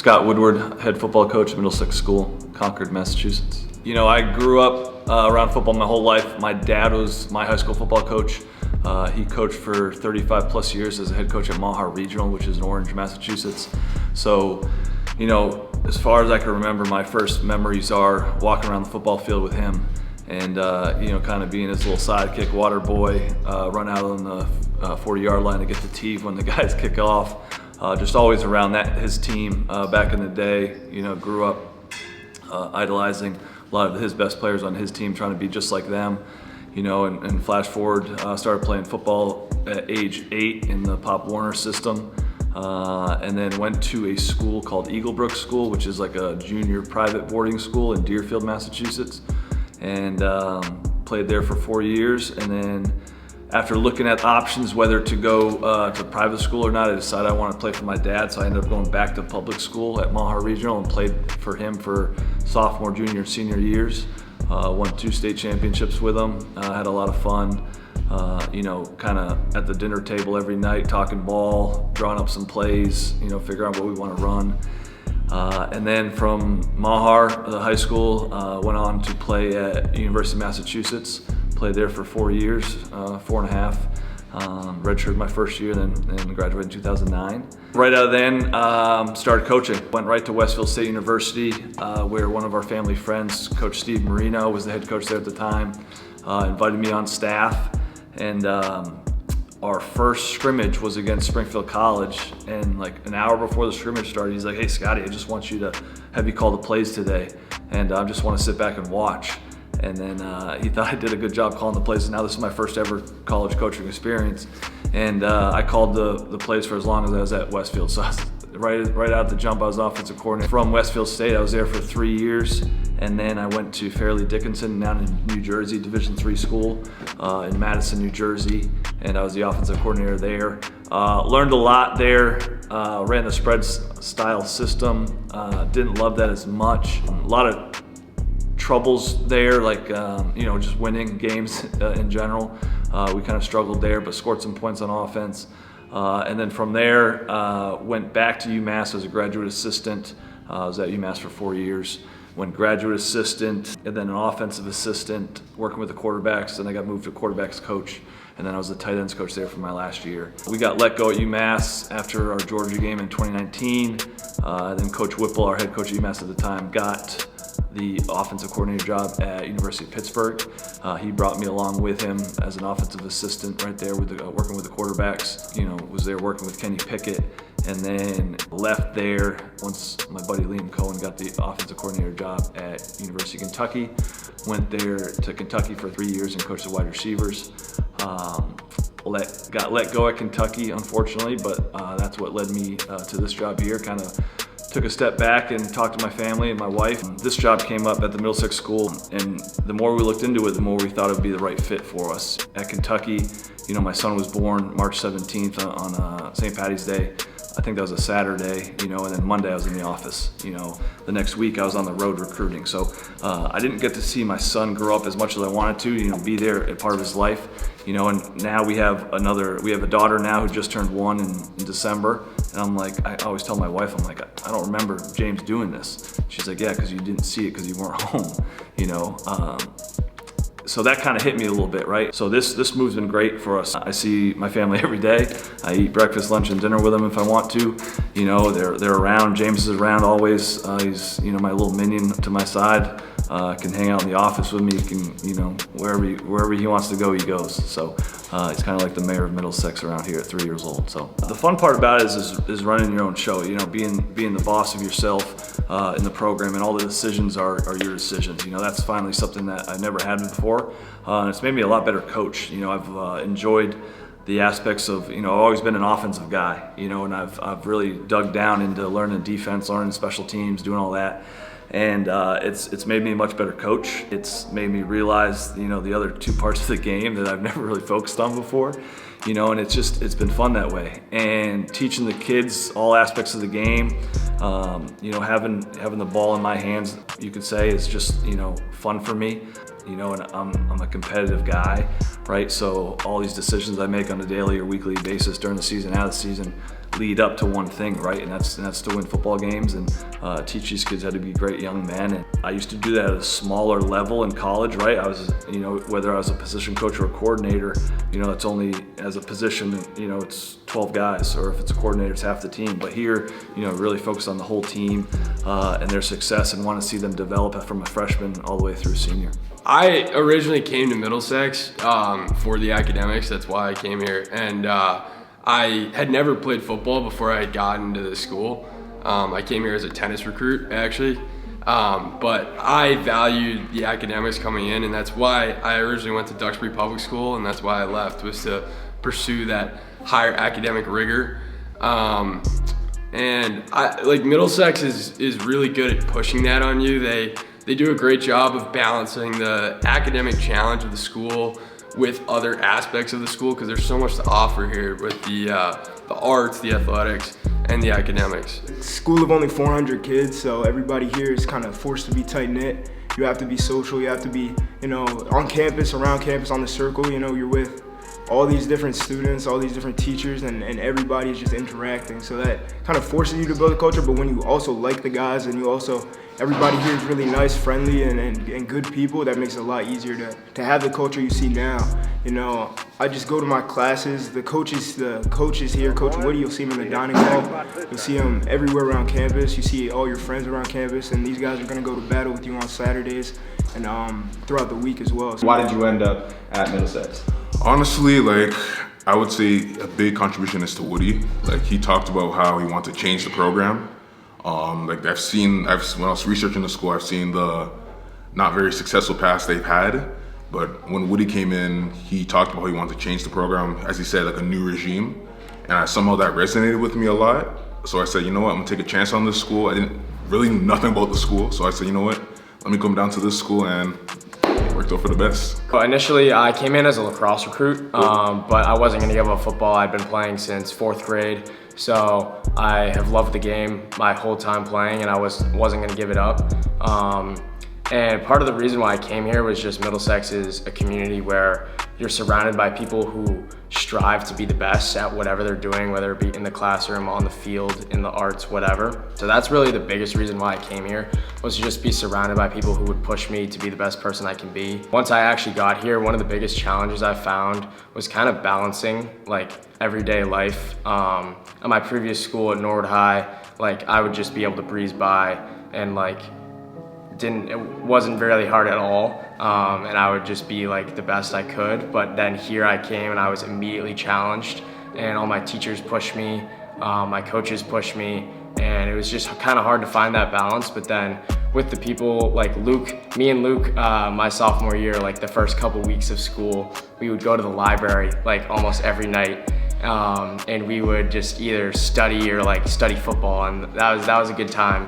Scott Woodward, head football coach at Middlesex School, Concord, Massachusetts. You know, I grew up around football my whole life. My dad was my high school football coach. He coached for 35 plus years as a head coach at Mahar Regional, which is in Orange, Massachusetts. So, you know, as far as I can remember, my first memories are walking around the football field with him and, you know, kind of being his little sidekick water boy, run out on the 40-yard line to get the tee when the guys kick off. Just always around his team back in the day. You know, grew up idolizing a lot of his best players on his team, trying to be just like them. You know, and flash forward, started playing football at age 8 in the Pop Warner system, and then went to a school called Eaglebrook School, which is like a junior private boarding school in Deerfield, Massachusetts, and played there for 4 years. And then after looking at options whether to go to private school or not, I decided I wanted to play for my dad, so I ended up going back to public school at Mahar Regional and played for him for sophomore, junior, and senior years. Won 2 state championships with him. Had a lot of fun, you know, kind of at the dinner table every night, talking ball, drawing up some plays, you know, figuring out what we want to run. And then from Mahar, the high school, went on to play at University of Massachusetts. Played there for 4 years, 4.5. Redshirted my first year, then graduated in 2009. Right out of then, started coaching. Went right to Westfield State University, where one of our family friends, Coach Steve Marino, was the head coach there at the time. Invited me on staff, and our first scrimmage was against Springfield College. And like an hour before the scrimmage started, he's like, "Hey, Scotty, I just want you to have you call the plays today, and I just want to sit back and watch." And then he thought I did a good job calling the plays. And now this is my first ever college coaching experience. And I called the plays for as long as I was at Westfield. So I was right out the jump, I was offensive coordinator. From Westfield State, I was there for 3 years. And then I went to Fairleigh Dickinson down in New Jersey, Division III school in Madison, New Jersey. And I was the offensive coordinator there. Learned a lot there, ran the spread style system. Didn't love that as much. A lot of troubles there, like you know, just winning games in general. We kind of struggled there, but scored some points on offense. And then from there, went back to UMass as a graduate assistant. I was at UMass for 4 years. Went graduate assistant, and then an offensive assistant, working with the quarterbacks. Then I got moved to quarterbacks coach, and then I was the tight ends coach there for my last year. We got let go at UMass after our Georgia game in 2019. Then Coach Whipple, our head coach at UMass at the time, got the offensive coordinator job at University of Pittsburgh. He brought me along with him as an offensive assistant right there with working with the quarterbacks. You know, was there working with Kenny Pickett, and then left there once my buddy Liam Cohen got the offensive coordinator job at University of Kentucky. Went there to Kentucky for 3 years and coached the wide receivers. Got let go at Kentucky, unfortunately, but that's what led me to this job here. Kind of took a step back and talked to my family and my wife. This job came up at the Middlesex School, and the more we looked into it, the more we thought it would be the right fit for us. At Kentucky, you know, my son was born March 17th on St. Patty's Day. I think that was a Saturday, you know, and then Monday I was in the office. You know, the next week I was on the road recruiting. So I didn't get to see my son grow up as much as I wanted to, you know, be there a part of his life. You know, and now we have a daughter now who just turned 1 in December. And I'm like, I always tell my wife, I'm like, I don't remember James doing this. She's like, yeah, because you didn't see it because you weren't home, you know. So that kind of hit me a little bit, right? So this move's been great for us. I see my family every day. I eat breakfast, lunch, and dinner with them if I want to. You know, they're around. James is around always. He's, you know, my little minion to my side. Can hang out in the office with me. Can, you know, wherever he wants to go, he goes. So he's kind of like the mayor of Middlesex around here at 3 years old. So the fun part about it is running your own show. You know, being the boss of yourself in the program, and all the decisions are your decisions. You know, that's finally something that I've never had before. And it's made me a lot better coach. You know, I've enjoyed the aspects of, you know, I've always been an offensive guy, you know, and I've really dug down into learning defense, learning special teams, doing all that. And it's made me a much better coach. It's made me realize, you know, the other 2 parts of the game that I've never really focused on before, you know, and it's been fun that way. And teaching the kids all aspects of the game, you know, having the ball in my hands, you could say, is just, you know, fun for me. You know, and I'm a competitive guy, right? So all these decisions I make on a daily or weekly basis during the season, out of the season, lead up to one thing, right? And that's to win football games and teach these kids how to be great young men. And I used to do that at a smaller level in college, right? I was, whether I was a position coach or a coordinator, it's only as a position, it's 12 guys, or if it's a coordinator, it's half the team. But here, really focus on the whole team and their success, and want to see them develop from a freshman all the way through senior. I originally came to Middlesex for the academics. That's why I came here. And I had never played football before I had gotten to this school. I came here as a tennis recruit, actually. But I valued the academics coming in, and that's why I originally went to Duxbury Public School, and that's why I left, was to pursue that higher academic rigor. And Middlesex is really good at pushing that on you. They do a great job of balancing the academic challenge of the school with other aspects of the school, because there's so much to offer here with the arts, the athletics, and the academics. School of only 400 kids, so everybody here is kind of forced to be tight-knit. You have to be social, you have to be, on campus, around campus, on the circle, you're with all these different students, all these different teachers, and everybody's just interacting. So that kind of forces you to build a culture, but when you also like the guys and everybody here is really nice, friendly, and good people, that makes it a lot easier to have the culture you see now. I just go to my classes, the coaches here, Coach Woody, you'll see him in the dining hall, you'll see him everywhere around campus, you see all your friends around campus, and these guys are gonna go to battle with you on Saturdays and throughout the week as well. Why did you end up at Middlesex? Honestly, I would say a big contribution is to Woody. He talked about how he wanted to change the program. When I was researching the school, I've seen the not very successful past they've had. But when Woody came in, he talked about how he wanted to change the program, as he said, a new regime. And somehow that resonated with me a lot. So I said, I'm gonna take a chance on this school. I didn't really know nothing about the school. So I said, let me come down to this school, and it worked out for the best. Well, initially, I came in as a lacrosse recruit, but I wasn't gonna give up football. I'd been playing since 4th grade. So I have loved the game my whole time playing, and I wasn't gonna give it up. And part of the reason why I came here was just Middlesex is a community where you're surrounded by people who strive to be the best at whatever they're doing, whether it be in the classroom, on the field, in the arts, whatever. So that's really the biggest reason why I came here, was to just be surrounded by people who would push me to be the best person I can be. Once I actually got here, one of the biggest challenges I found was kind of balancing everyday life. At my previous school at Norwood High, I would just be able to breeze by, and it wasn't really hard at all, and I would just be the best I could. But then here I came and I was immediately challenged, and all my teachers pushed me, my coaches pushed me, and it was just kind of hard to find that balance. But then with the people like me and Luke, my sophomore year, the first couple weeks of school, we would go to the library almost every night, and we would just either study or study football, and that was a good time.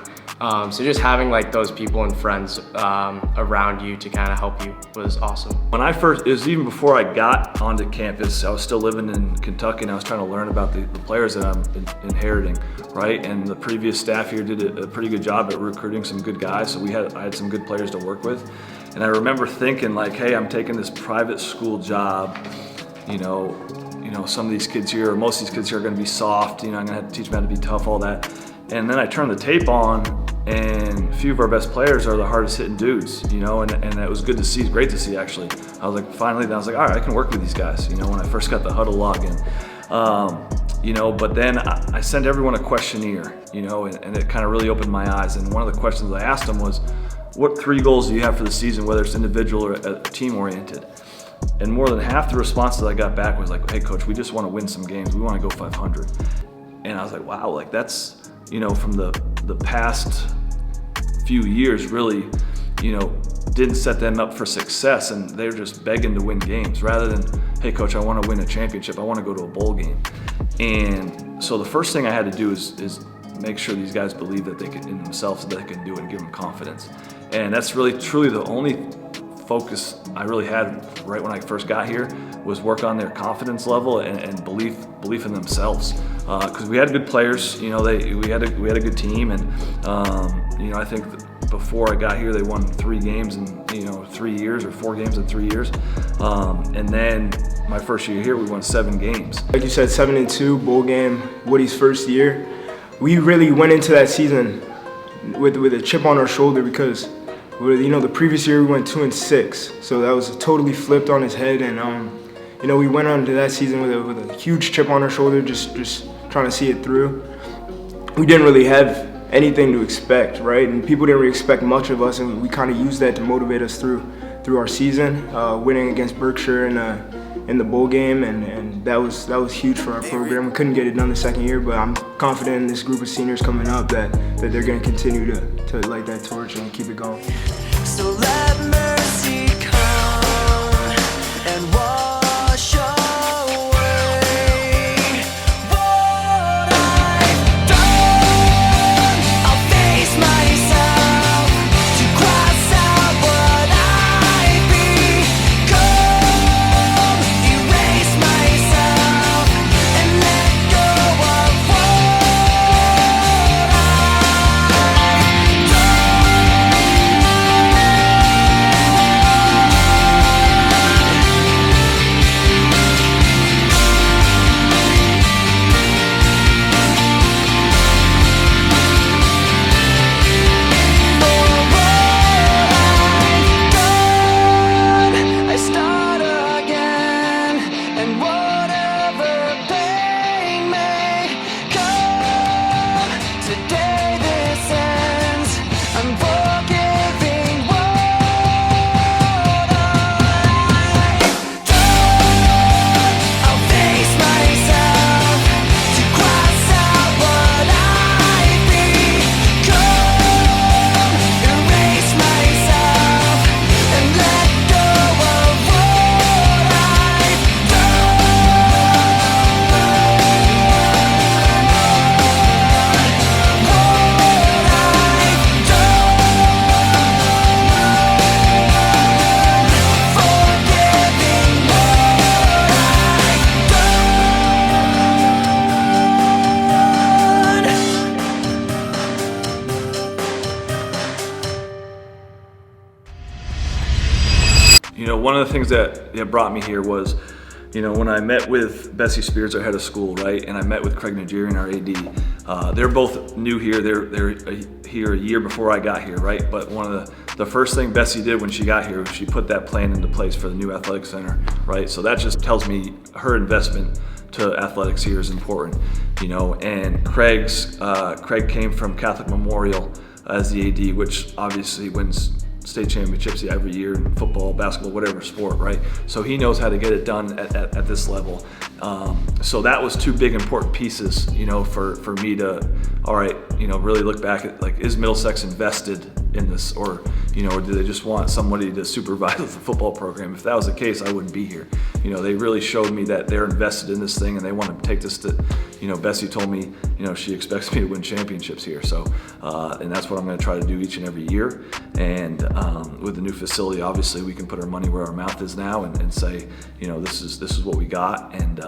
So just having those people and friends around you to kind of help you was awesome. When it was even before I got onto campus, I was still living in Kentucky, and I was trying to learn about the players that I'm inheriting, right? And the previous staff here did a pretty good job at recruiting some good guys, so I had some good players to work with. And I remember thinking hey, I'm taking this private school job, some of these kids here, or most of these kids here are gonna be soft, I'm gonna have to teach them how to be tough, all that. And then I turned the tape on, and a few of our best players are the hardest hitting dudes, and it was good to see, great to see actually. I was finally, then I was all right, I can work with these guys, when I first got the huddle login. But then I sent everyone a questionnaire, and it kind of really opened my eyes. And one of the questions I asked them was, what 3 goals do you have for the season, whether it's individual or team oriented? And more than half the responses I got back was hey coach, we just want to win some games. We want to go 500. And I was wow, that's, from the past few years really, didn't set them up for success, and they're just begging to win games rather than, hey coach, I want to win a championship, I want to go to a bowl game. And so the first thing I had to do is make sure these guys believe that they can, in themselves, that they can do it, and give them confidence. And that's really truly the only focus I really had right when I first got here, was work on their confidence level and belief in themselves. Because we had good players, we had a good team, and I think Before I got here, they won 3 games in 3 years, or 4 games in 3 years. And then my first year here, we won 7 games. Like you said, 7-2 bowl game, Woody's first year. We really went into that season with a chip on our shoulder because the previous year we went 2-6, so that was totally flipped on his head. And we went on to that season with a huge chip on our shoulder, just trying to see it through. We didn't really have anything to expect, right? And people didn't really expect much of us, and we kind of used that to motivate us through our season, winning against Berkshire in the bowl game, and that was huge for our program. We couldn't get it done the second year, but I'm confident in this group of seniors coming up that they're going to continue to light that torch and keep it going. So let mercy come and wash away what I've done. I'll face myself to cross out what I've become. Erase myself and let go of what I've I start again, and whatever pain may come, today this ends. I'm forgiving what I've done. I'll face myself to cross out what I've become. Erase myself and let go of what I've One of the things that brought me here was, when I met with Bessie Spears, our head of school, right, and I met with Craig Nigerian, our AD. They're both new here. They're here a year before I got here, right? But one of the first thing Bessie did when she got here was she put that plan into place for the new athletic center, right? So that just tells me her investment to athletics here is important, And Craig came from Catholic Memorial as the AD, which obviously wins state championships every year in football, basketball, whatever sport, right? So he knows how to get it done at this level. So that was 2 big important pieces, for me to, all right, really look back at, like, is Middlesex invested in this, or or do they just want somebody to supervise the football program? If that was the case, I wouldn't be here. They really showed me that they're invested in this thing and they want to take this to, Bessie told me, she expects me to win championships here. So, and that's what I'm going to try to do each and every year. And with the new facility, obviously we can put our money where our mouth is now and say, this is what we got. And,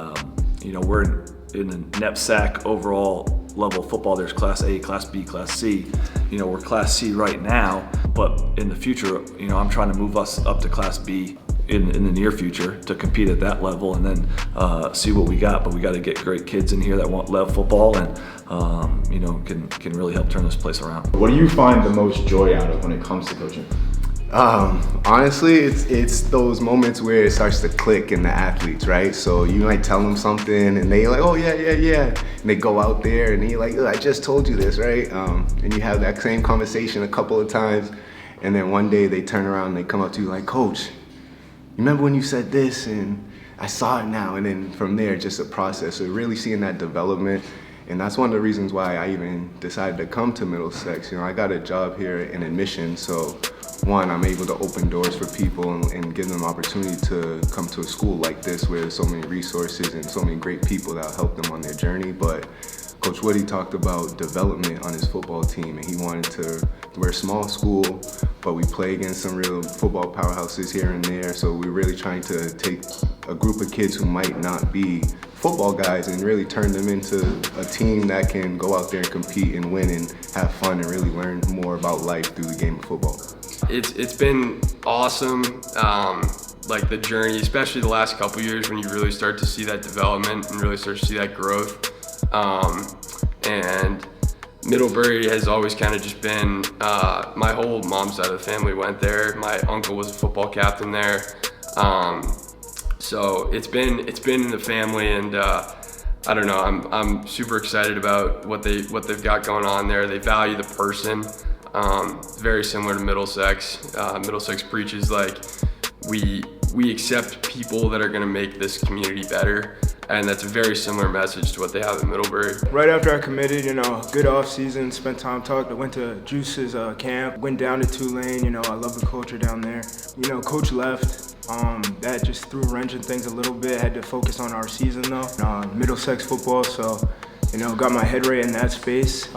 we're in the NEPSAC overall level of football. There's Class A, Class B, Class C. We're Class C right now, but in the future, I'm trying to move us up to Class B in the near future to compete at that level, and then see what we got. But we got to get great kids in here that love football and can really help turn this place around. What do you find the most joy out of when it comes to coaching? Honestly, it's those moments where it starts to click in the athletes, right? So you might tell them something and they like, oh yeah, and they go out there and you're like, I just told you this, right? And you have that same conversation a couple of times, and then one day they turn around and they come up to you like, Coach, you remember when you said this? And I saw it now. And then from there, just a process. So really seeing that development. And that's one of the reasons why I even decided to come to Middlesex. I got a job here in admissions, so one, I'm able to open doors for people and give them opportunity to come to a school like this where there's so many resources and so many great people that'll help them on their journey. But Coach Woody talked about development on his football team, and he wanted to, we're a small school, but we play against some real football powerhouses here and there, so we're really trying to take a group of kids who might not be football guys and really turn them into a team that can go out there and compete and win and have fun and really learn more about life through the game of football. It's been awesome, like the journey, especially the last couple years when you really start to see that development and really start to see that growth. And Middlebury has always kind of just been, my whole mom's side of the family went there. My uncle was a football captain there. So it's been in the family, and I don't know, I'm super excited about what they've got going on there. They value the person, very similar to Middlesex. Middlesex preaches like we accept people that are gonna make this community better. And that's a very similar message to what they have in Middlebury. Right after I committed, good off-season, spent time talking. I went to Juice's camp, went down to Tulane. I love the culture down there. Coach left. That just threw a wrench in things a little bit. Had to focus on our season though, Middlesex football. So, got my head right in that space.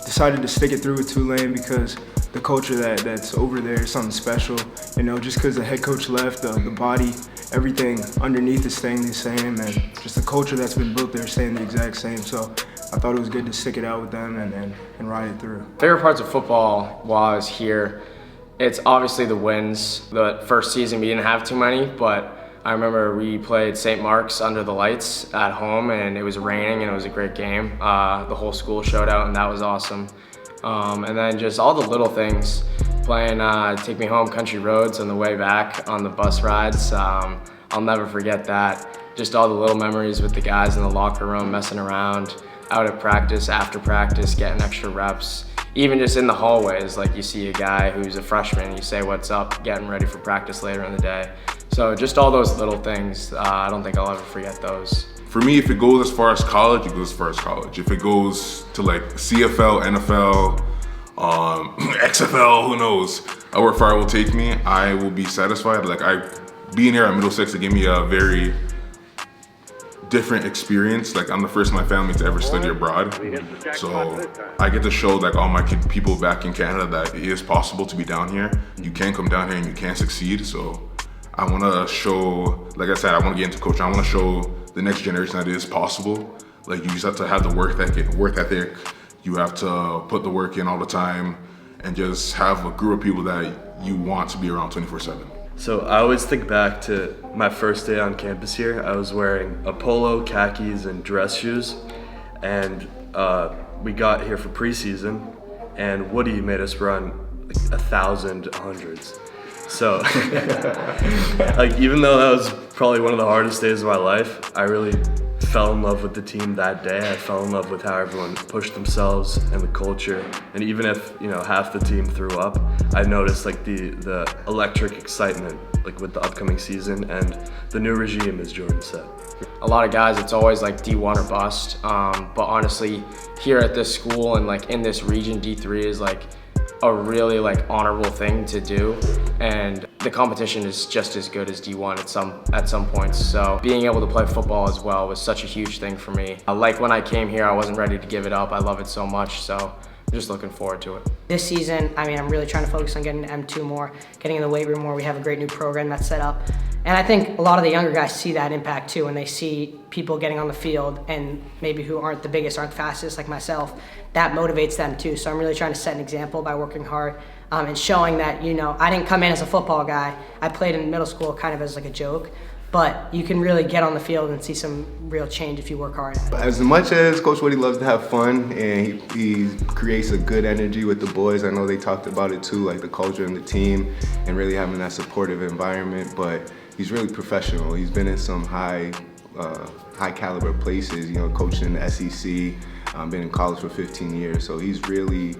Decided to stick it through with Tulane because the culture that's over there is something special. Just because the head coach left, the body, everything underneath is staying the same, and just the culture that's been built there staying the exact same. So I thought it was good to stick it out with them and ride it through. Favorite parts of football while I was here, it's obviously the wins. The first season we didn't have too many, but I remember we played St. Mark's under the lights at home, and it was raining, and it was a great game. The whole school showed out, and that was awesome. And then just all the little things, playing Take Me Home Country Roads on the way back on the bus rides. I'll never forget that. Just all the little memories with the guys in the locker room, messing around, out at practice, after practice, getting extra reps. Even just in the hallways, like you see a guy who's a freshman, you say what's up, getting ready for practice later in the day. So just all those little things, I don't think I'll ever forget those. For me, if it goes as far as college, it goes as far as college. If it goes to like CFL, NFL, XFL, who knows, where far it will take me, I will be satisfied. Being here at Middlesex, it gave me a very different experience. I'm the first in my family to ever study abroad. So I get to show all my people back in Canada that it is possible to be down here. You can come down here and you can succeed. So I want to show, like I said, I want to get into coaching. I want to show the next generation that it is possible. You just have to have the work ethic. You have to put the work in all the time and just have a group of people that you want to be around 24/7. So I always think back to my first day on campus here. I was wearing a polo, khakis, and dress shoes. And we got here for preseason, and Woody made us run 1,000 hundreds. So even though that was probably one of the hardest days of my life, I really fell in love with the team that day. I fell in love with how everyone pushed themselves and the culture. And even if half the team threw up, I noticed the electric excitement with the upcoming season and the new regime, as Jordan said. A lot of guys, it's always D1 or bust. But honestly, here at this school and in this region, D3 is a really honorable thing to do, and the competition is just as good as D1 at some points. So being able to play football as well was such a huge thing for me. When I came here, I wasn't ready to give it up. I love it so much, so I'm just looking forward to it. This season, I'm really trying to focus on getting to M2 more, getting in the weight room more. We have a great new program that's set up. And I think a lot of the younger guys see that impact too, when they see people getting on the field and maybe who aren't the biggest, aren't fastest like myself. That motivates them too. So I'm really trying to set an example by working hard and showing that, I didn't come in as a football guy. I played in middle school kind of as a joke. But you can really get on the field and see some real change if you work hard. As much as Coach Woody loves to have fun and he creates a good energy with the boys, I know they talked about it too, the culture and the team and really having that supportive environment, but he's really professional. He's been in some high caliber places, coaching in the SEC, been in college for 15 years, so he's really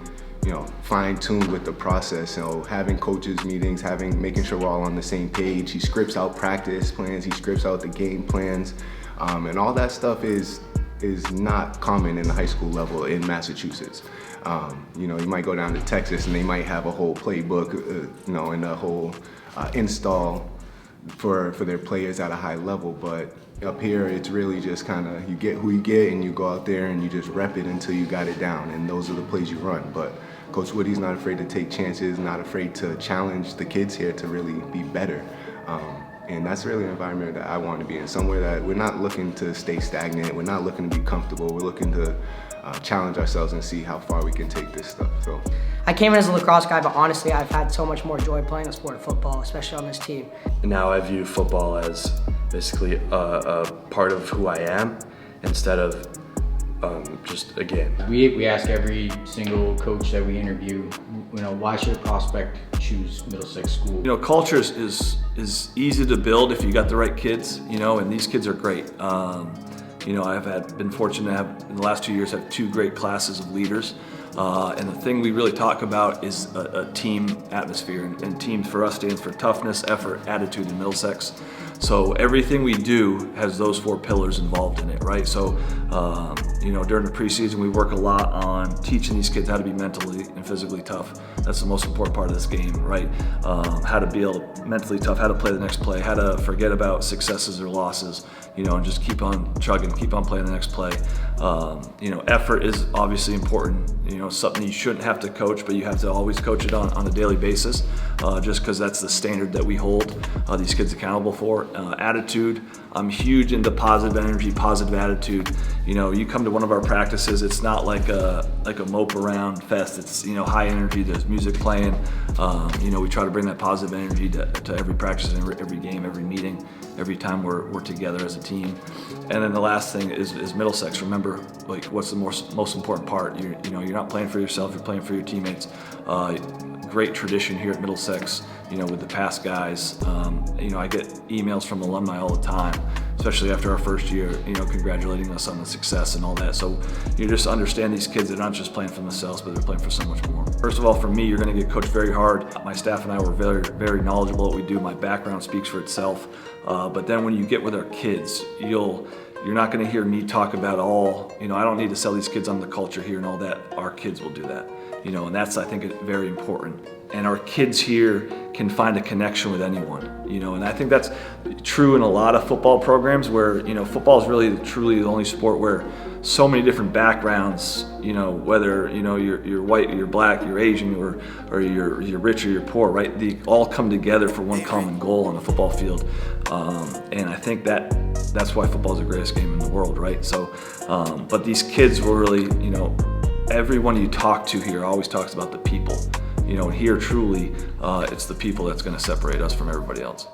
fine-tuned with the process, having coaches meetings, making sure we're all on the same page. He scripts out practice plans, he scripts out the game plans, and all that stuff is not common in the high school level in Massachusetts. You might go down to Texas and they might have a whole playbook, and a whole install for their players at a high level, but up here it's really just you get who you get and you go out there and you just rep it until you got it down, and those are the plays you run. But Coach Woody's not afraid to take chances, not afraid to challenge the kids here to really be better. And that's really an environment that I want to be in, somewhere that we're not looking to stay stagnant, we're not looking to be comfortable, we're looking to challenge ourselves and see how far we can take this stuff. So I came in as a lacrosse guy, but honestly, I've had so much more joy playing the sport of football, especially on this team. Now I view football as basically a part of who I am instead of just a game. We ask every single coach that we interview, why should a prospect choose Middlesex School? Culture is easy to build if you got the right kids, and these kids are great. I've been fortunate to have, in the last 2 years, have 2 great classes of leaders. And the thing we really talk about is a team atmosphere. And team for us stands for toughness, effort, attitude, and Middlesex. So everything we do has those 4 pillars involved in it, right? So, during the preseason, we work a lot on teaching these kids how to be mentally and physically tough. That's the most important part of this game, right? How to be mentally tough, how to play the next play, how to forget about successes or losses, and just keep on chugging, keep on playing the next play. Effort is obviously important. Something you shouldn't have to coach, but you have to always coach it on a daily basis, just because that's the standard that we hold these kids accountable for. Attitude, I'm huge into positive energy, positive attitude. You come to one of our practices, it's not like a mope around fest. It's high energy. There's music playing. We try to bring that positive energy to every practice, every game, every meeting, every time we're together as a team. And then the last thing is Middlesex. Remember, what's the most important part? You're not playing for yourself. You're playing for your teammates. Great tradition here at Middlesex. With the past guys. I get emails from alumni all the time, especially after our first year, congratulating us on the success and all that. So you just understand these kids, they're not just playing for themselves, but they're playing for so much more. First of all, for me, you're going to get coached very hard. My staff and I were very, very knowledgeable at what we do. My background speaks for itself. But then when you get with our kids, you're not going to hear me talk about I don't need to sell these kids on the culture here and all that. Our kids will do that. And that's, I think, very important. And our kids here can find a connection with anyone, and I think that's true in a lot of football programs where, football is really truly the only sport where so many different backgrounds, whether, you're white, you're black, you're Asian, or you're rich or you're poor, right? They all come together for one common goal on the football field. And I think that's why football is the greatest game in the world, right? So, but these kids will really, everyone you talk to here always talks about the people. And here truly, it's the people that's going to separate us from everybody else.